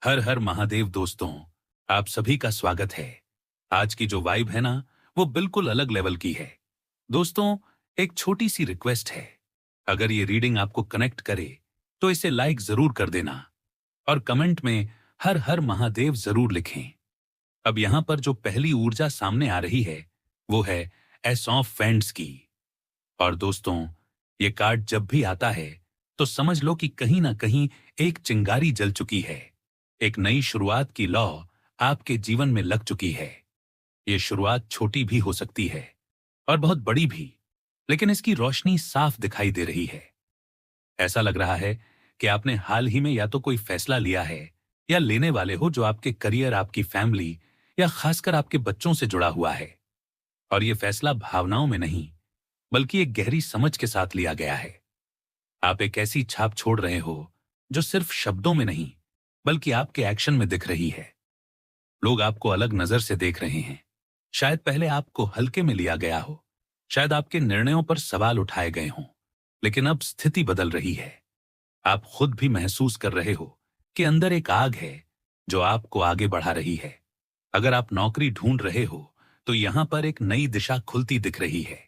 हर हर महादेव दोस्तों, आप सभी का स्वागत है। आज की जो वाइब है ना, वो बिल्कुल अलग लेवल की है। दोस्तों, एक छोटी सी रिक्वेस्ट है। अगर ये रीडिंग आपको कनेक्ट करे तो इसे लाइक जरूर कर देना और कमेंट में हर हर महादेव जरूर लिखें। अब यहां पर जो पहली ऊर्जा सामने आ रही है वो है एस ऑफ फैंड्स की। और दोस्तों, ये कार्ड जब भी आता है तो समझ लो कि कहीं ना कहीं एक चिंगारी जल चुकी है। एक नई शुरुआत की लौ आपके जीवन में लग चुकी है। ये शुरुआत छोटी भी हो सकती है और बहुत बड़ी भी, लेकिन इसकी रोशनी साफ दिखाई दे रही है। ऐसा लग रहा है कि आपने हाल ही में या तो कोई फैसला लिया है या लेने वाले हो जो आपके करियर, आपकी फैमिली या खासकर आपके बच्चों से जुड़ा हुआ है। और ये फैसला भावनाओं में नहीं, बल्कि एक गहरी समझ के साथ लिया गया है। आप एक ऐसी छाप छोड़ रहे हो जो सिर्फ शब्दों में नहीं, बल्कि आपके एक्शन में दिख रही है। लोग आपको अलग नजर से देख रहे हैं। शायद पहले आपको हल्के में लिया गया हो, शायद आपके निर्णयों पर सवाल उठाए गए हों, लेकिन अब स्थिति बदल रही है। आप खुद भी महसूस कर रहे हो कि अंदर एक आग है जो आपको आगे बढ़ा रही है। अगर आप नौकरी ढूंढ रहे हो तो यहां पर एक नई दिशा खुलती दिख रही है।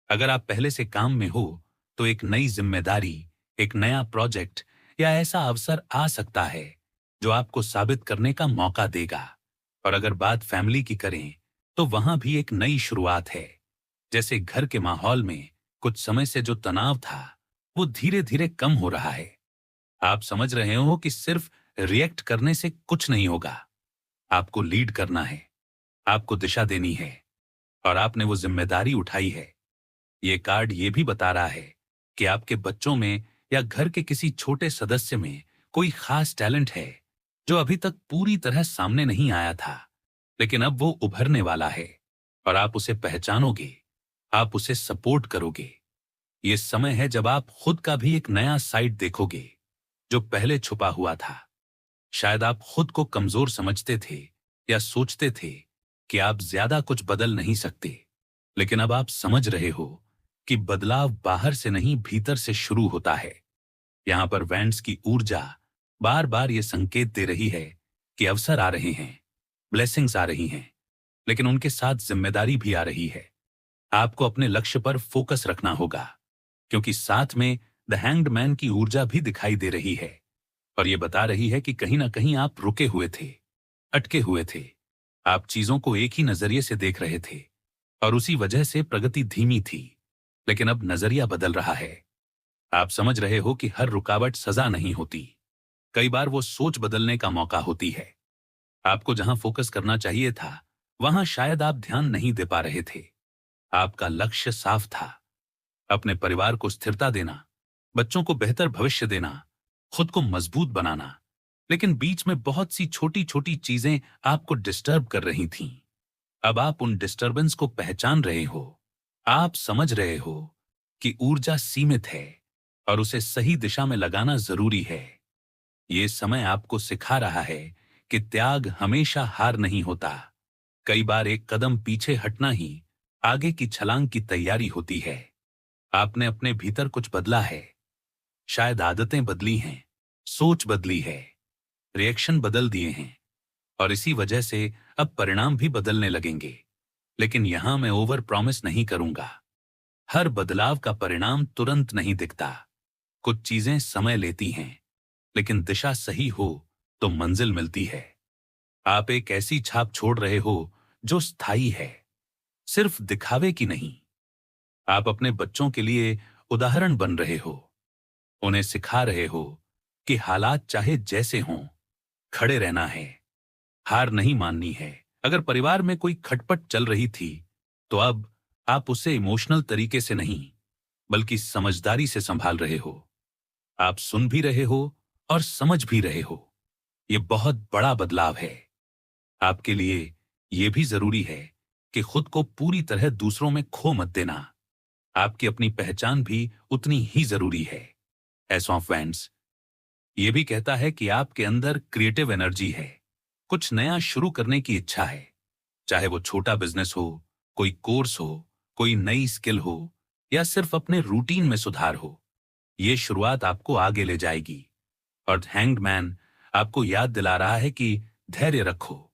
अगर आप पहले से काम में हो तो एक नई जिम्मेदारी, एक नया प्रोजेक्ट या ऐसा अवसर आ सकता है जो आपको साबित करने का मौका देगा। और अगर बात फैमिली की करें तो वहां भी एक नई शुरुआत है। जैसे घर के माहौल में कुछ समय से जो तनाव था वो धीरे धीरे कम हो रहा है। आप समझ रहे हो कि सिर्फ रिएक्ट करने से कुछ नहीं होगा। आपको लीड करना है, आपको दिशा देनी है, और आपने वो जिम्मेदारी उठाई है। ये कार्ड ये भी बता रहा है कि आपके बच्चों में या घर के किसी छोटे सदस्य में कोई खास टैलेंट है जो अभी तक पूरी तरह सामने नहीं आया था, लेकिन अब वो उभरने वाला है। और आप उसे पहचानोगे, आप उसे सपोर्ट करोगे। ये समय है जब आप खुद का भी एक नया साइड देखोगे जो पहले छुपा हुआ था। शायद आप खुद को कमजोर समझते थे या सोचते थे कि आप ज्यादा कुछ बदल नहीं सकते, लेकिन अब आप समझ रहे हो कि बदलाव बाहर से नहीं, भीतर से शुरू होता है। यहां पर वैंड्स की ऊर्जा बार बार ये संकेत दे रही है कि अवसर आ रहे हैं, ब्लेसिंग्स आ रही हैं, लेकिन उनके साथ जिम्मेदारी भी आ रही है। आपको अपने लक्ष्य पर फोकस रखना होगा, क्योंकि साथ में द हैंग्ड मैन की ऊर्जा भी दिखाई दे रही है। और ये बता रही है कि कहीं ना कहीं आप रुके हुए थे, अटके हुए थे। आप चीजों को एक ही नजरिए से देख रहे थे और उसी वजह से प्रगति धीमी थी। लेकिन अब नजरिया बदल रहा है। आप समझ रहे हो कि हर रुकावट सजा नहीं होती, कई बार वो सोच बदलने का मौका होती है। आपको जहां फोकस करना चाहिए था वहां शायद आप ध्यान नहीं दे पा रहे थे। आपका लक्ष्य साफ था, अपने परिवार को स्थिरता देना, बच्चों को बेहतर भविष्य देना, खुद को मजबूत बनाना। लेकिन बीच में बहुत सी छोटी छोटी चीजें आपको डिस्टर्ब कर रही थीं। अब आप उन डिस्टरबेंस को पहचान रहे हो। आप समझ रहे हो कि ऊर्जा सीमित है और उसे सही दिशा में लगाना जरूरी है। ये समय आपको सिखा रहा है कि त्याग हमेशा हार नहीं होता। कई बार एक कदम पीछे हटना ही आगे की छलांग की तैयारी होती है। आपने अपने भीतर कुछ बदला है, शायद आदतें बदली हैं, सोच बदली है, रिएक्शन बदल दिए हैं, और इसी वजह से अब परिणाम भी बदलने लगेंगे। लेकिन यहां मैं ओवर प्रॉमिस नहीं करूंगा। हर बदलाव का परिणाम तुरंत नहीं दिखता। कुछ चीजें समय लेती हैं, लेकिन दिशा सही हो तो मंजिल मिलती है। आप एक ऐसी छाप छोड़ रहे हो जो स्थायी है, सिर्फ दिखावे की नहीं। आप अपने बच्चों के लिए उदाहरण बन रहे हो। उन्हें सिखा रहे हो कि हालात चाहे जैसे हों, खड़े रहना है, हार नहीं माननी है। अगर परिवार में कोई खटपट चल रही थी तो अब आप उसे इमोशनल तरीके से नहीं, बल्कि समझदारी से संभाल रहे हो। आप सुन भी रहे हो और समझ भी रहे हो। यह बहुत बड़ा बदलाव है। आपके लिए यह भी जरूरी है कि खुद को पूरी तरह दूसरों में खो मत देना। आपकी अपनी पहचान भी उतनी ही जरूरी है। एस ऑफ वैंड्स ये भी कहता है कि आपके अंदर क्रिएटिव एनर्जी है, कुछ नया शुरू करने की इच्छा है। चाहे वो छोटा बिजनेस हो, कोई कोर्स हो, कोई नई स्किल हो, या सिर्फ अपने रूटीन में सुधार हो। ये शुरुआत आपको आगे ले जाएगी। और हैंग्ड मैन आपको याद दिला रहा है कि धैर्य रखो,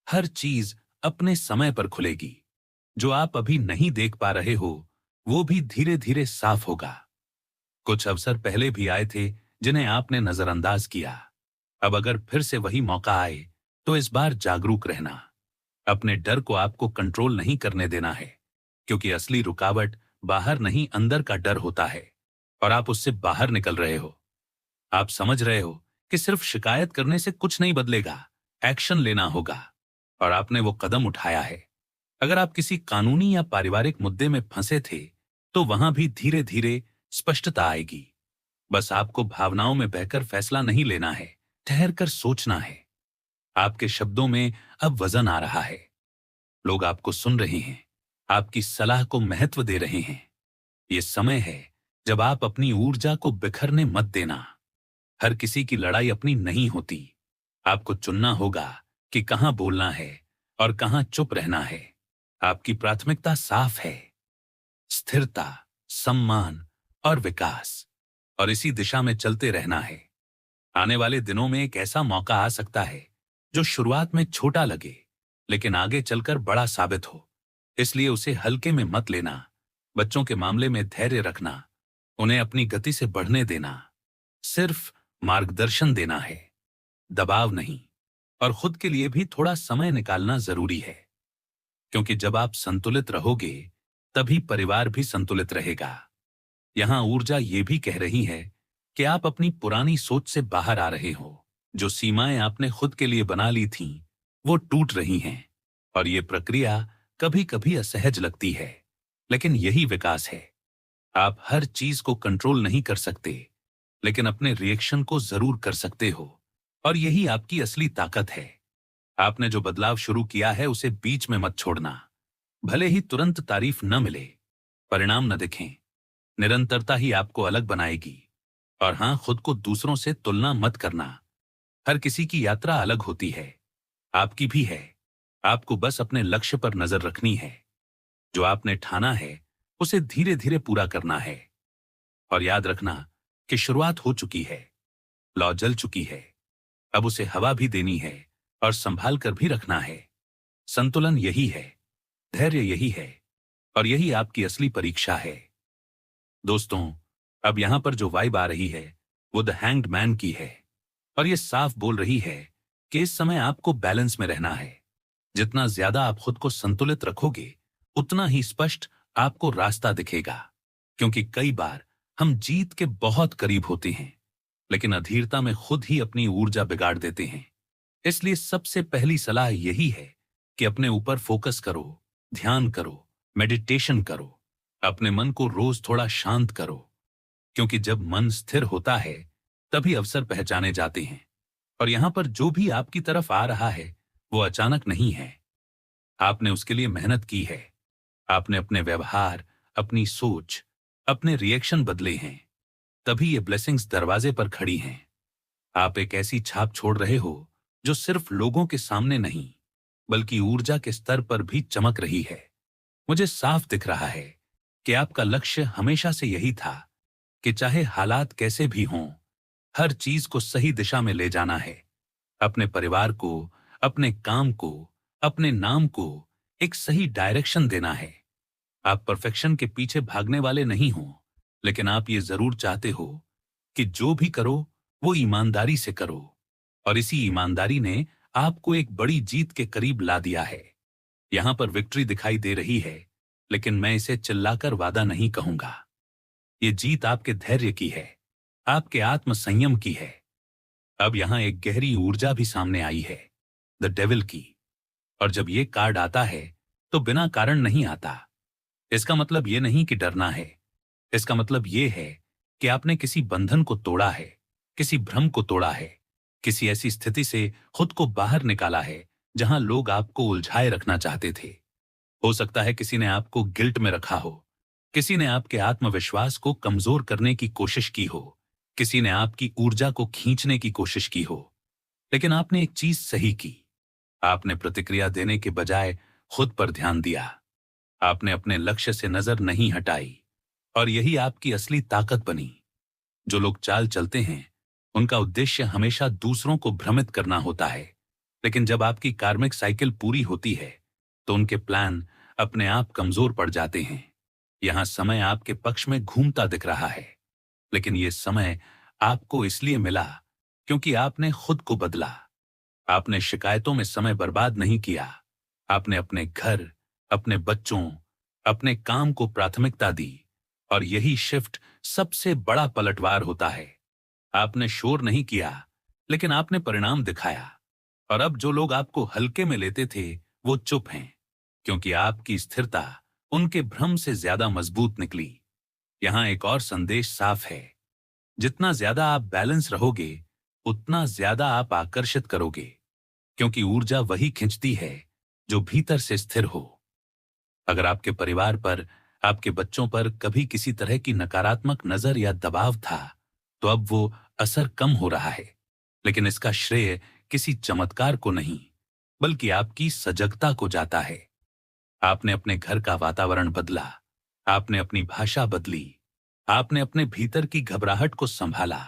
हर चीज अपने समय पर खुलेगी। जो आप अभी नहीं देख पा रहे हो वो भी धीरे धीरे साफ होगा। कुछ अवसर पहले भी आए थे जिन्हें आपने नजरअंदाज किया। अब अगर फिर से वही मौका आए तो इस बार जागरूक रहना। अपने डर को आपको कंट्रोल नहीं करने देना है, क्योंकि असली रुकावट बाहर नहीं अंदर का डर होता है और आप उससे बाहर निकल रहे हो। आप समझ रहे हो कि सिर्फ शिकायत करने से कुछ नहीं बदलेगा, एक्शन लेना होगा, और आपने वो कदम उठाया है। अगर आप किसी कानूनी या पारिवारिक मुद्दे में फंसे थे तो वहां भी धीरे धीरे स्पष्टता आएगी। बस आपको भावनाओं में बहकर फैसला नहीं लेना है, ठहर कर सोचना है। आपके शब्दों में अब वजन आ रहा है, लोग आपको सुन रहे हैं, आपकी सलाह को महत्व दे रहे हैं। ये समय है जब आप अपनी ऊर्जा को बिखरने मत देना। हर किसी की लड़ाई अपनी नहीं होती। आपको चुनना होगा कि कहां बोलना है और कहां चुप रहना है। आपकी प्राथमिकता साफ है, स्थिरता, सम्मान और विकास, और इसी दिशा में चलते रहना है। आने वाले दिनों में एक ऐसा मौका आ सकता है जो शुरुआत में छोटा लगे लेकिन आगे चलकर बड़ा साबित हो। इसलिए उसे हल्के में मत लेना। बच्चों के मामले में धैर्य रखना, उन्हें अपनी गति से बढ़ने देना, सिर्फ मार्गदर्शन देना है, दबाव नहीं। और खुद के लिए भी थोड़ा समय निकालना जरूरी है, क्योंकि जब आप संतुलित रहोगे तभी परिवार भी संतुलित रहेगा। यहां ऊर्जा ये भी कह रही है कि आप अपनी पुरानी सोच से बाहर आ रहे हो। जो सीमाएं आपने खुद के लिए बना ली थीं वो टूट रही हैं, और ये प्रक्रिया कभी कभी असहज लगती है, लेकिन यही विकास है। आप हर चीज को कंट्रोल नहीं कर सकते, लेकिन अपने रिएक्शन को जरूर कर सकते हो, और यही आपकी असली ताकत है। आपने जो बदलाव शुरू किया है उसे बीच में मत छोड़ना। भले ही तुरंत तारीफ न मिले, परिणाम न दिखें, निरंतरता ही आपको अलग बनाएगी। और हां, खुद को दूसरों से तुलना मत करना। हर किसी की यात्रा अलग होती है, आपकी भी है। आपको बस अपने लक्ष्य पर नजर रखनी है। जो आपने ठाना है उसे धीरे धीरे पूरा करना है। और याद रखना कि शुरुआत हो चुकी है, लौ जल चुकी है, अब उसे हवा भी देनी है और संभाल कर भी रखना है। संतुलन यही है, धैर्य यही है, और यही आपकी असली परीक्षा है। दोस्तों, अब यहां पर जो वाइब आ रही है वो द हैंग्ड मैन की है, और ये साफ बोल रही है कि इस समय आपको बैलेंस में रहना है। जितना ज्यादा आप खुद को संतुलित रखोगे उतना ही स्पष्ट आपको रास्ता दिखेगा। क्योंकि कई बार हम जीत के बहुत करीब होते हैं, लेकिन अधीरता में खुद ही अपनी ऊर्जा बिगाड़ देते हैं। इसलिए सबसे पहली सलाह यही है कि अपने ऊपर फोकस करो, ध्यान करो, मेडिटेशन करो, अपने मन को रोज थोड़ा शांत करो। क्योंकि जब मन स्थिर होता है तभी अवसर पहचाने जाते हैं। और यहां पर जो भी आपकी तरफ आ रहा है वो अचानक नहीं है, आपने उसके लिए मेहनत की है। आपने अपने व्यवहार, अपनी सोच, अपने रिएक्शन बदले हैं, तभी ये ब्लेसिंग्स दरवाजे पर खड़ी हैं। आप एक ऐसी छाप छोड़ रहे हो जो सिर्फ लोगों के सामने नहीं बल्कि ऊर्जा के स्तर पर भी चमक रही है। मुझे साफ दिख रहा है कि आपका लक्ष्य हमेशा से यही था कि चाहे हालात कैसे भी हों, हर चीज को सही दिशा में ले जाना है। अपने परिवार को, अपने काम को, अपने नाम को एक सही डायरेक्शन देना है। आप परफेक्शन के पीछे भागने वाले नहीं हो, लेकिन आप ये जरूर चाहते हो कि जो भी करो वो ईमानदारी से करो। और इसी ईमानदारी ने आपको एक बड़ी जीत के करीब ला दिया है। यहां पर विक्ट्री दिखाई दे रही है, लेकिन मैं इसे चिल्लाकर वादा नहीं कहूंगा। ये जीत आपके धैर्य की है, आपके आत्म संयम की है। अब यहां एक गहरी ऊर्जा भी सामने आई है, द डेविल की। और जब ये कार्ड आता है तो बिना कारण नहीं आता। इसका मतलब ये नहीं कि डरना है, इसका मतलब ये है कि आपने किसी बंधन को तोड़ा है, किसी भ्रम को तोड़ा है, किसी ऐसी स्थिति से खुद को बाहर निकाला है जहां लोग आपको उलझाए रखना चाहते थे। हो सकता है किसी ने आपको गिल्ट में रखा हो, किसी ने आपके आत्मविश्वास को कमजोर करने की कोशिश की हो, किसी ने आपकी ऊर्जा को खींचने की कोशिश की हो। लेकिन आपने एक चीज सही की, आपने प्रतिक्रिया देने के बजाय खुद पर ध्यान दिया। आपने अपने लक्ष्य से नजर नहीं हटाई, और यही आपकी असली ताकत बनी। जो लोग चाल चलते हैं उनका उद्देश्य हमेशा दूसरों को भ्रमित करना होता है। लेकिन जब आपकी कार्मिक साइकिल पूरी होती है तो उनके प्लान अपने आप कमजोर पड़ जाते हैं। यहां समय आपके पक्ष में घूमता दिख रहा है, लेकिन यह समय आपको इसलिए मिला क्योंकि आपने खुद को बदला। आपने शिकायतों में समय बर्बाद नहीं किया। आपने अपने घर, अपने बच्चों, अपने काम को प्राथमिकता दी। और यही शिफ्ट सबसे बड़ा पलटवार होता है। आपने शोर नहीं किया, लेकिन आपने परिणाम दिखाया। और अब जो लोग आपको हल्के में लेते थे वो चुप हैं, क्योंकि आपकी स्थिरता उनके भ्रम से ज्यादा मजबूत निकली। यहां एक और संदेश साफ है, जितना ज्यादा आप बैलेंस रहोगे उतना ज्यादा आप आकर्षित करोगे, क्योंकि ऊर्जा वही खिंचती है जो भीतर से स्थिर हो। अगर आपके परिवार पर, आपके बच्चों पर कभी किसी तरह की नकारात्मक नजर या दबाव था, तो अब वो असर कम हो रहा है। लेकिन इसका श्रेय किसी चमत्कार को नहीं, बल्कि आपकी सजगता को जाता है। आपने अपने घर का वातावरण बदला, आपने अपनी भाषा बदली, आपने अपने भीतर की घबराहट को संभाला।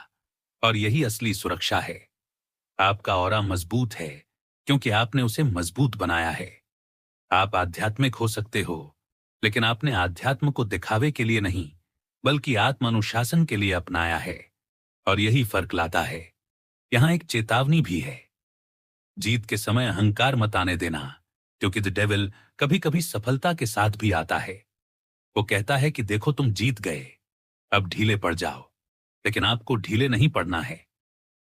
और यही असली सुरक्षा है। आपका ऑरा मजबूत है क्योंकि आपने उसे मजबूत बनाया है। आप आध्यात्मिक हो सकते हो, लेकिन आपने आध्यात्म को दिखावे के लिए नहीं, बल्कि आत्म अनुशासन के लिए अपनाया है। और यही फर्क लाता है। यहां एक चेतावनी भी है। जीत के समय अहंकार मत आने देना, क्योंकि द डेविल कभी कभी सफलता के साथ भी आता है। वो कहता है कि देखो तुम जीत गए, अब ढीले पड़ जाओ। लेकिन आपको ढीले नहीं पड़ना है।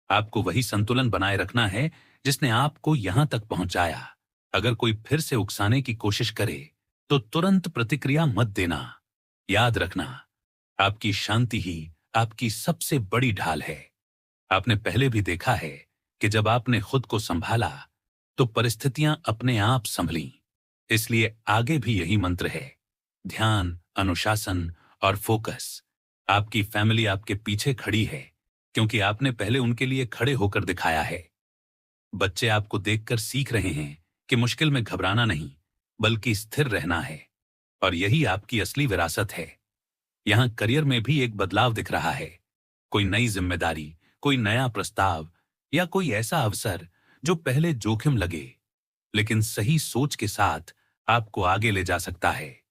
आपको वही संतुलन बनाए रखना है जिसने आपको यहां तक पहुंचाया। अगर कोई फिर से उकसाने की कोशिश करे तो तुरंत प्रतिक्रिया मत देना। याद रखना, आपकी शांति ही आपकी सबसे बड़ी ढाल है। आपने पहले भी देखा है कि जब आपने खुद को संभाला तो परिस्थितियां अपने आप संभली। इसलिए आगे भी यही मंत्र है, ध्यान, अनुशासन और फोकस। आपकी फैमिली आपके पीछे खड़ी है क्योंकि आपने पहले उनके लिए खड़े होकर दिखाया है। बच्चे आपको देखकर सीख रहे हैं कि मुश्किल में घबराना नहीं, बल्कि स्थिर रहना है। और यही आपकी असली विरासत है। यहां करियर में भी एक बदलाव दिख रहा है। कोई नई जिम्मेदारी, कोई नया प्रस्ताव या कोई ऐसा अवसर जो पहले जोखिम लगे, लेकिन सही सोच के साथ आपको आगे ले जा सकता है।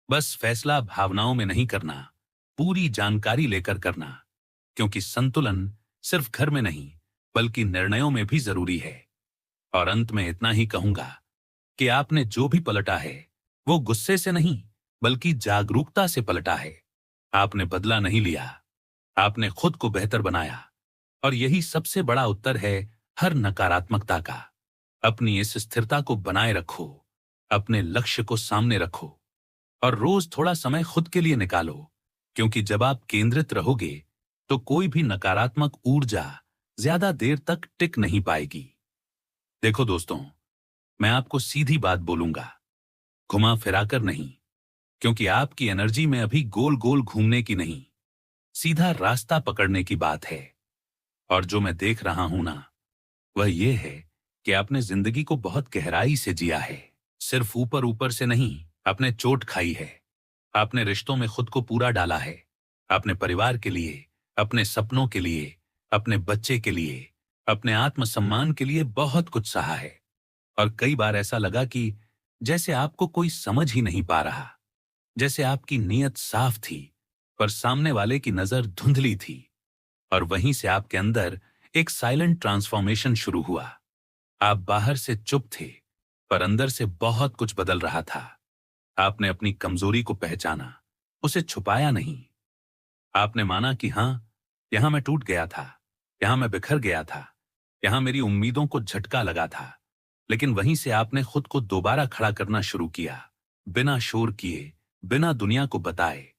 बस फैसला भावनाओं में नहीं करना, पूरी जानकारी लेकर करना, क्योंकि संतुलन सिर्फ घर में नहीं, बल्कि निर्णयों में भी जरूरी है। और अंत में इतना ही कहूंगा कि आपने जो भी पलटा है वो गुस्से से नहीं, बल्कि जागरूकता से पलटा है। आपने बदला नहीं लिया, आपने खुद को बेहतर बनाया। और यही सबसे बड़ा उत्तर है हर नकारात्मकता का। अपनी इस स्थिरता को बनाए रखो, अपने लक्ष्य को सामने रखो और रोज थोड़ा समय खुद के लिए निकालो, क्योंकि जब आप केंद्रित रहोगे तो कोई भी नकारात्मक ऊर्जा ज्यादा देर तक टिक नहीं पाएगी। देखो दोस्तों, मैं आपको सीधी बात बोलूंगा, घुमा फिराकर नहीं, क्योंकि आपकी एनर्जी में अभी गोल गोल घूमने की नहीं, सीधा रास्ता पकड़ने की बात है। और जो मैं देख रहा हूं ना, वह यह है कि आपने जिंदगी को बहुत गहराई से जिया है। सिर्फ ऊपर ऊपर से नहीं, आपने चोट खाई है। आपने रिश्तों में खुद को पूरा डाला है। आपने परिवार के लिए, अपने सपनों के लिए, अपने बच्चे के लिए, अपने आत्मसम्मान के लिए बहुत कुछ सहा है। और कई बार ऐसा लगा कि जैसे आपको कोई समझ ही नहीं पा रहा, जैसे आपकी नीयत साफ थी पर सामने वाले की नजर धुंधली थी। और वहीं से आपके अंदर एक साइलेंट ट्रांसफॉर्मेशन शुरू हुआ। आप बाहर से चुप थे, पर अंदर से बहुत कुछ बदल रहा था। आपने अपनी कमजोरी को पहचाना, उसे छुपाया नहीं। आपने माना कि हां, यहां मैं टूट गया था, यहां मैं बिखर गया था, यहां मेरी उम्मीदों को झटका लगा था। लेकिन वहीं से आपने खुद को दोबारा खड़ा करना शुरू किया, बिना शोर किए, बिना दुनिया को बताए।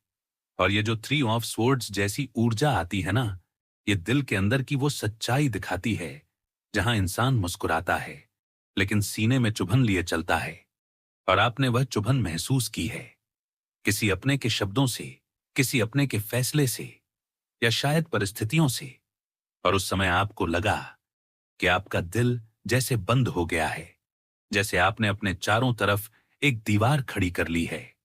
और ये जो 3 ऑफ स्वॉर्ड्स जैसी ऊर्जा आती है ना, ये दिल के अंदर की वो सच्चाई दिखाती है जहां इंसान मुस्कुराता है लेकिन सीने में चुभन लिए चलता है। और आपने वह चुभन महसूस की है, किसी अपने के शब्दों से, किसी अपने के फैसले से, या शायद परिस्थितियों से। और उस समय आपको लगा कि आपका दिल जैसे बंद हो गया है, जैसे आपने अपने चारों तरफ एक दीवार खड़ी कर ली है।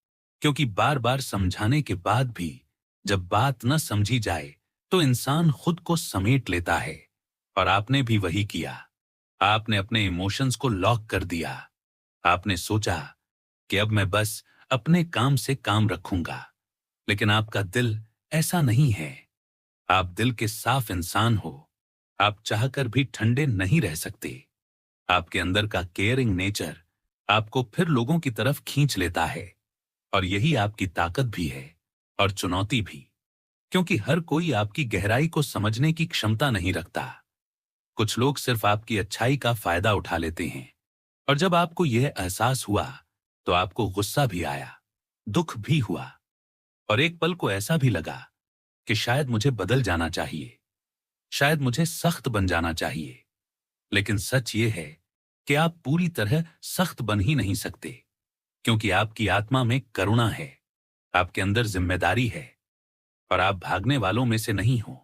क्योंकि बार बार समझाने के बाद भी जब बात न समझी जाए तो इंसान खुद को समेट लेता है। और आपने भी वही किया। आपने अपने इमोशंस को लॉक कर दिया। आपने सोचा कि अब मैं बस अपने काम से काम रखूंगा। लेकिन आपका दिल ऐसा नहीं है। आप दिल के साफ इंसान हो। आप चाहकर भी ठंडे नहीं रह सकते। आपके अंदर का केयरिंग नेचर आपको फिर लोगों की तरफ खींच लेता है। और यही आपकी ताकत भी है और चुनौती भी, क्योंकि हर कोई आपकी गहराई को समझने की क्षमता नहीं रखता। कुछ लोग सिर्फ आपकी अच्छाई का फायदा उठा लेते हैं। और जब आपको यह एहसास हुआ तो आपको गुस्सा भी आया, दुख भी हुआ, और एक पल को ऐसा भी लगा कि शायद मुझे बदल जाना चाहिए, शायद मुझे सख्त बन जाना चाहिए। लेकिन सच ये है कि आप पूरी तरह सख्त बन ही नहीं सकते, क्योंकि आपकी आत्मा में करुणा है, आपके अंदर जिम्मेदारी है, और आप भागने वालों में से नहीं हो।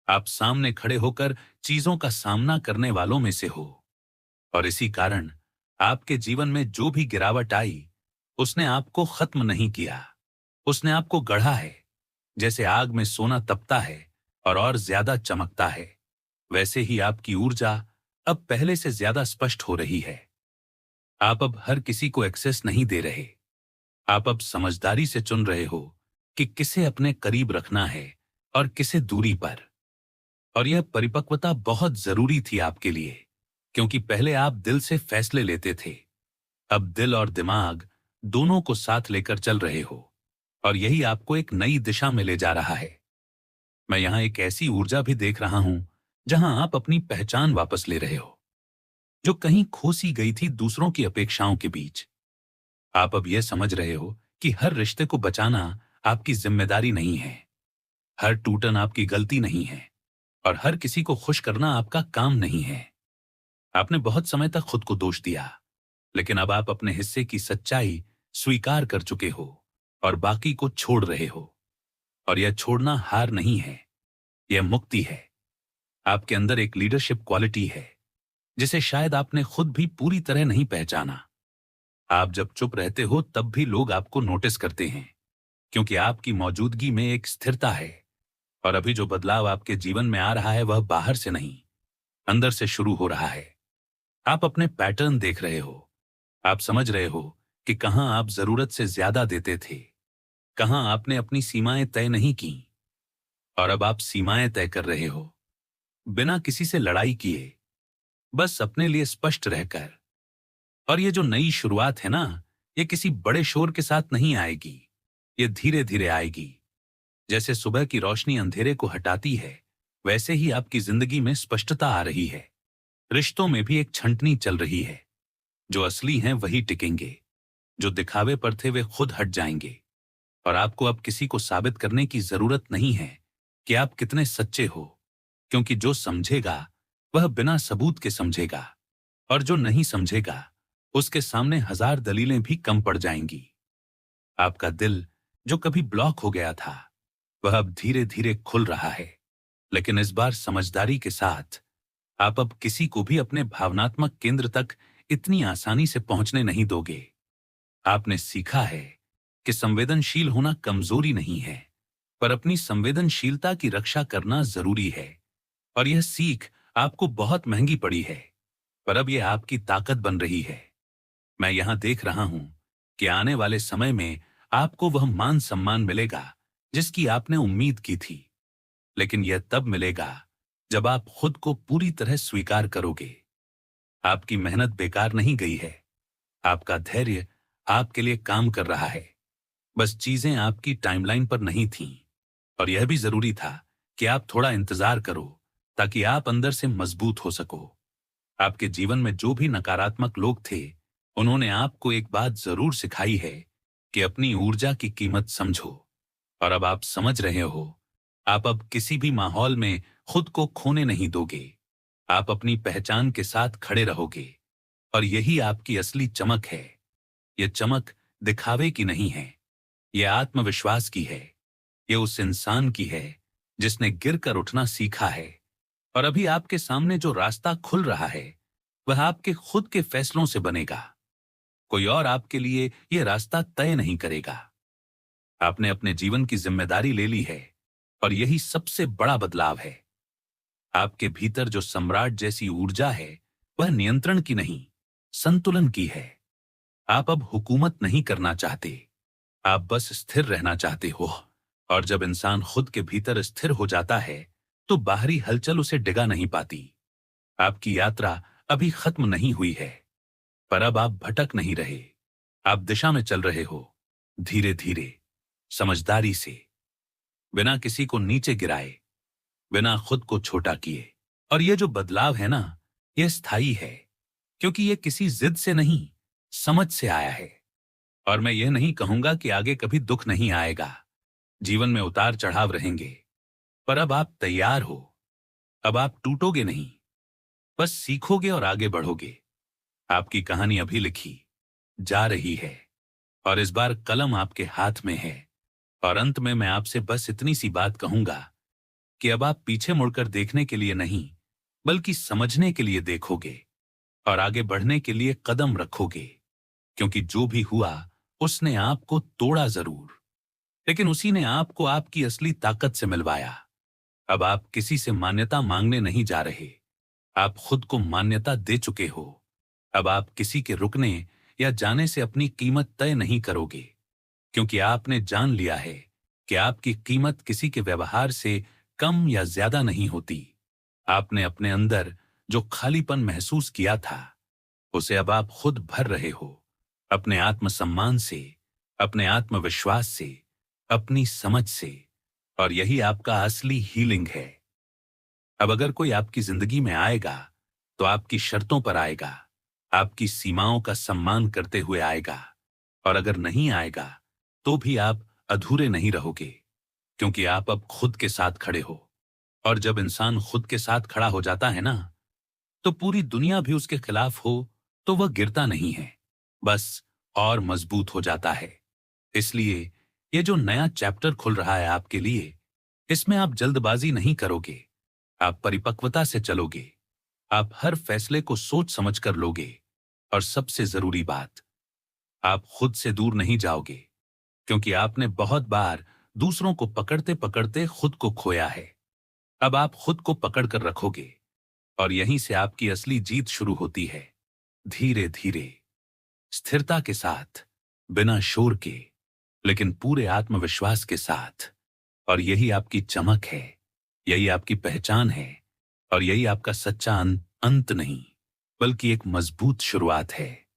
आप सामने खड़े होकर चीजों का सामना करने वालों में से हो। और इसी कारण आपके जीवन में जो भी गिरावट आई, उसने आपको खत्म नहीं किया, उसने आपको गढ़ा है। जैसे आग में सोना तपता है और ज्यादा चमकता है, वैसे ही आपकी ऊर्जा अब पहले से ज्यादा स्पष्ट हो रही है। आप अब हर किसी को एक्सेस नहीं दे रहे। आप अब समझदारी से चुन रहे हो कि किसे अपने करीब रखना है और किसे दूरी पर। और यह परिपक्वता बहुत जरूरी थी आपके लिए, क्योंकि पहले आप दिल से फैसले लेते थे। अब दिल और दिमाग दोनों को साथ लेकर चल रहे हो, और यही आपको एक नई दिशा में ले जा रहा है। मैं यहां एक ऐसी ऊर्जा भी देख रहा हूं जहां आप अपनी पहचान वापस ले रहे हो, जो कहीं खो सी गई थी दूसरों की अपेक्षाओं के बीच। आप अब यह समझ रहे हो कि हर रिश्ते को बचाना आपकी जिम्मेदारी नहीं है, हर टूटन आपकी गलती नहीं है, और हर किसी को खुश करना आपका काम नहीं है। आपने बहुत समय तक खुद को दोष दिया, लेकिन अब आप अपने हिस्से की सच्चाई स्वीकार कर चुके हो और बाकी को छोड़ रहे हो। और यह छोड़ना हार नहीं है, यह मुक्ति है। आपके अंदर एक लीडरशिप क्वालिटी है जिसे शायद आपने खुद भी पूरी तरह नहीं पहचाना। आप जब चुप रहते हो तब भी लोग आपको नोटिस करते हैं, क्योंकि आपकी मौजूदगी में एक स्थिरता है। और अभी जो बदलाव आपके जीवन में आ रहा है वह बाहर से नहीं, अंदर से शुरू हो रहा है। आप अपने पैटर्न देख रहे हो। आप समझ रहे हो कि कहां आप जरूरत से ज्यादा देते थे, कहां आपने अपनी सीमाएं तय नहीं की। और अब आप सीमाएं तय कर रहे हो, बिना किसी से लड़ाई किए, बस अपने लिए स्पष्ट रहकर। और ये जो नई शुरुआत है ना, ये किसी बड़े शोर के साथ नहीं आएगी, ये धीरे धीरे आएगी। जैसे सुबह की रोशनी अंधेरे को हटाती है, वैसे ही आपकी जिंदगी में स्पष्टता आ रही है। रिश्तों में भी एक छंटनी चल रही है। जो असली हैं वही टिकेंगे, जो दिखावे पर थे वे खुद हट जाएंगे। और आपको अब किसी को साबित करने की जरूरत नहीं है कि आप कितने सच्चे हो, क्योंकि जो समझेगा वह बिना सबूत के समझेगा, और जो नहीं समझेगा उसके सामने हजार दलीलें भी कम पड़ जाएंगी। आपका दिल जो कभी ब्लॉक हो गया था, वह अब धीरे धीरे खुल रहा है, लेकिन इस बार समझदारी के साथ। आप अब किसी को भी अपने भावनात्मक केंद्र तक इतनी आसानी से पहुंचने नहीं दोगे। आपने सीखा है कि संवेदनशील होना कमजोरी नहीं है, पर अपनी संवेदनशीलता की रक्षा करना जरूरी है। और यह सीख आपको बहुत महंगी पड़ी है, पर अब यह आपकी ताकत बन रही है। मैं यहां देख रहा हूं कि आने वाले समय में आपको वह मान सम्मान मिलेगा जिसकी आपने उम्मीद की थी, लेकिन यह तब मिलेगा जब आप खुद को पूरी तरह स्वीकार करोगे। आपकी मेहनत बेकार नहीं गई है। आपका धैर्य आपके लिए काम कर रहा है। बस चीजें आपकी टाइमलाइन पर नहीं थीं, और यह भी जरूरी था कि आप थोड़ा इंतजार करो, ताकि आप अंदर से मजबूत हो सको। आपके जीवन में जो भी नकारात्मक लोग थे, उन्होंने आपको एक बात जरूर सिखाई है कि अपनी ऊर्जा की कीमत समझो। और अब आप समझ रहे हो, आप अब किसी भी माहौल में खुद को खोने नहीं दोगे। आप अपनी पहचान के साथ खड़े रहोगे, और यही आपकी असली चमक है। यह चमक दिखावे की नहीं है, यह आत्मविश्वास की है। यह उस इंसान की है जिसने गिरकर उठना सीखा है। और अभी आपके सामने जो रास्ता खुल रहा है, वह आपके खुद के फैसलों से बनेगा। कोई और आपके लिए यह रास्ता तय नहीं करेगा। आपने अपने जीवन की जिम्मेदारी ले ली है, और यही सबसे बड़ा बदलाव है। आपके भीतर जो सम्राट जैसी ऊर्जा है, वह नियंत्रण की नहीं, संतुलन की है। आप अब हुकूमत नहीं करना चाहते, आप बस स्थिर रहना चाहते हो। और जब इंसान खुद के भीतर स्थिर हो जाता है, तो बाहरी हलचल उसे डिगा नहीं पाती। आपकी यात्रा अभी खत्म नहीं हुई है, पर अब आप भटक नहीं रहे। आप दिशा में चल रहे हो, धीरे धीरे, समझदारी से, बिना किसी को नीचे गिराए, बिना खुद को छोटा किए। और ये जो बदलाव है ना, ये स्थायी है, क्योंकि ये किसी जिद से नहीं, समझ से आया है। और मैं ये नहीं कहूंगा कि आगे कभी दुख नहीं आएगा। जीवन में उतार चढ़ाव रहेंगे, पर अब आप तैयार हो। अब आप टूटोगे नहीं, बस सीखोगे और आगे बढ़ोगे। आपकी कहानी अभी लिखी जा रही है, और इस बार कलम आपके हाथ में है। और अंत में मैं आपसे बस इतनी सी बात कहूंगा कि अब आप पीछे मुड़कर देखने के लिए नहीं, बल्कि समझने के लिए देखोगे और आगे बढ़ने के लिए कदम रखोगे। क्योंकि जो भी हुआ, उसने आपको तोड़ा जरूर, लेकिन उसी ने आपको आपकी असली ताकत से मिलवाया। अब आप किसी से मान्यता मांगने नहीं जा रहे, आप खुद को मान्यता दे चुके हो। अब आप किसी के रुकने या जाने से अपनी कीमत तय नहीं करोगे, क्योंकि आपने जान लिया है कि आपकी कीमत किसी के व्यवहार से कम या ज्यादा नहीं होती। आपने अपने अंदर जो खालीपन महसूस किया था, उसे अब आप खुद भर रहे हो, अपने आत्मसम्मान से, अपने आत्मविश्वास से, अपनी समझ से। और यही आपका असली हीलिंग है। अब अगर कोई आपकी जिंदगी में आएगा, तो आपकी शर्तों पर आएगा, आपकी सीमाओं का सम्मान करते हुए आएगा। और अगर नहीं आएगा, तो भी आप अधूरे नहीं रहोगे, क्योंकि आप अब खुद के साथ खड़े हो। और जब इंसान खुद के साथ खड़ा हो जाता है ना, तो पूरी दुनिया भी उसके खिलाफ हो, तो वह गिरता नहीं है, बस और मजबूत हो जाता है। इसलिए ये जो नया चैप्टर खुल रहा है आपके लिए, इसमें आप जल्दबाजी नहीं करोगे, आप परिपक्वता से चलोगे। आप हर फैसले को सोच समझ कर लोगे। और सबसे जरूरी बात, आप खुद से दूर नहीं जाओगे, क्योंकि आपने बहुत बार दूसरों को पकड़ते पकड़ते खुद को खोया है। अब आप खुद को पकड़ कर रखोगे, और यहीं से आपकी असली जीत शुरू होती है। धीरे धीरे, स्थिरता के साथ, बिना शोर के, लेकिन पूरे आत्मविश्वास के साथ। और यही आपकी चमक है, यही आपकी पहचान है, और यही आपका सच्चा अंत नहीं, बल्कि एक मजबूत शुरुआत है।